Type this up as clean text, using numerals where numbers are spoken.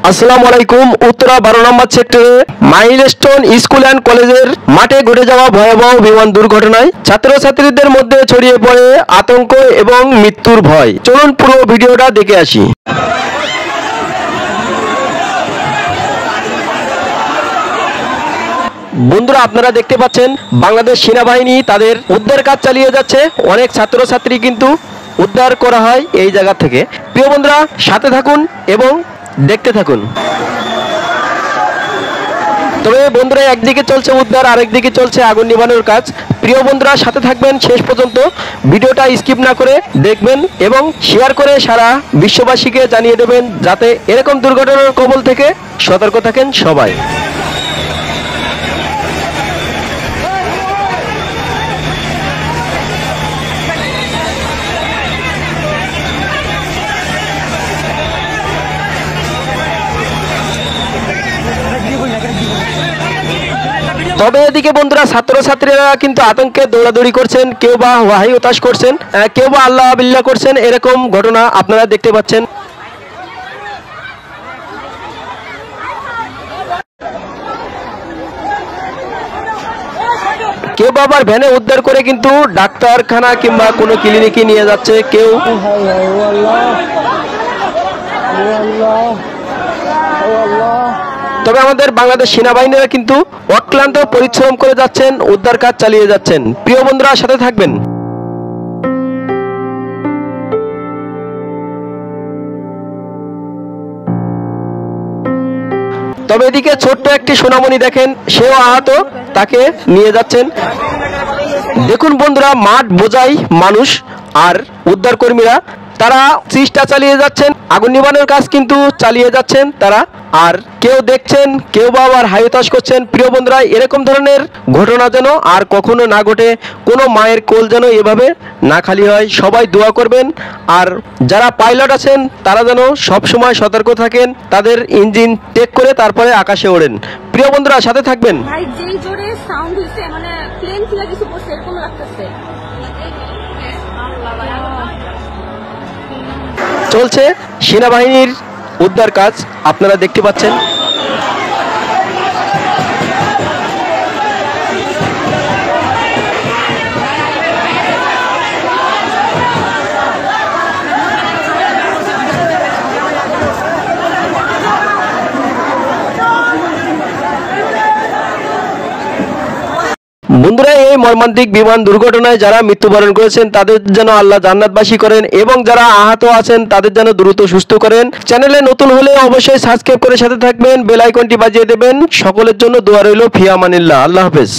আসসালামু আলাইকুম। উত্তরা 12 নম্বর সেক্টরে মাইলস্টোন স্কুল অ্যান্ড কলেজের মাঠে ঘটে যাওয়া ভয়াবহ বিমান দুর্ঘটনায় ছাত্রছাত্রীদের মধ্যে ছড়িয়ে পড়ে আতঙ্ক এবং মৃত্যুর ভয়। চলুন পুরো ভিডিওটা দেখে আসি। বন্ধুরা, আপনারা দেখতে পাচ্ছেন বাংলাদেশ সেনাবাহিনী তাদের উদ্ধার কাজ চালিয়ে যাচ্ছে। অনেক ছাত্রছাত্রী কিন্তু উদ্ধার করা হয় এই জায়গা থেকে। প্রিয় বন্ধুরা, সাথে থাকুন এবং দেখতে থাকুন। তবে বন্ধুরা, একদিকে চলছে উদ্ধার, আরেকদিকে চলছে আগুন নিভানোর কাজ। প্রিয় বন্ধুরা, সাথে থাকবেন শেষ পর্যন্ত। ভিডিওটা স্কিপ না করে দেখবেন এবং শেয়ার করে সারা বিশ্ববাসীকে জানিয়ে দেবেন, যাতে এরকম দুর্ঘটনার কবল থেকে সতর্ক থাকেন সবাই। তবে এদিকে বন্ধুরা, ছাত্রছাত্রীরা কিন্তু আতঙ্কে দৌড়াদৌড়ি করছেন, কেউ বা ওয়াহি হতাশ করছেন, কেউ বা আল্লাহ বিল্লাহ করছেন। এরকম ঘটনা আপনারা দেখতে পাচ্ছেন। কেউ বা আবার ভ্যানে উদ্ধার করে কিন্তু ডাক্তারখানা কিংবা কোনো ক্লিনিকে নিয়ে যাচ্ছে কেউ। তবে আমাদের বাংলাদেশ সেনাবাহিনীরা কিন্তু অক্লান্ত পরিশ্রম করে যাচ্ছেন, উদ্ধার কাজ চালিয়ে যাচ্ছেন। প্রিয় বন্ধুরা, সাথে থাকবেন। তবে এদিকে ছোট্ট একটি সোনামণি দেখেন, সেও আহত, তাকে নিয়ে যাচ্ছেন। দেখুন বন্ধুরা, মাঠ বোঝাই মানুষ আর উদ্ধার কর্মীরা তারা চেষ্টা চালিয়ে যাচ্ছেন, আগুন নিভানোর কাজ কিন্তু চালিয়ে যাচ্ছেন তারা। আর কেউ দেখছেন, কেউ বা আবার হাইতাশ করছেন। প্রিয় বন্ধুরা, এরকম ধরনের ঘটনা যেন আর কখনো না ঘটে, কোনো মায়ের কোল যেন এভাবে না খালি হয়। সবাই দোয়া করবেন। আর যারা পাইলট আছেন তারা যেন সব সময় সতর্ক থাকেন, তাদের ইঞ্জিন টেক করে তারপরে আকাশে ওড়েন। প্রিয় বন্ধুরা, সাথে থাকবেন। চলছে সেনাবাহিনীর উদ্ধার কাজ, আপনারা দেখতে পাচ্ছেন। বন্ধুরা, এই মর্মান্তিক বিমান দুর্ঘটনায় যারা মৃত্যুবরণ করেছেন তাদের যেন আল্লাহ জান্নাতবাসী করেন এবং যারা আহত আছেন তাদের যেন দ্রুত সুস্থ করেন। চ্যানেলে নতুন হলে অবশ্যই সাবস্ক্রাইব করে সাথে থাকবেন, বেল আইকনটি বাজিয়ে দেবেন। সকলের জন্য দোয়া রইল। ফি আমানিল্লাহ। আল্লাহ হাফেজ।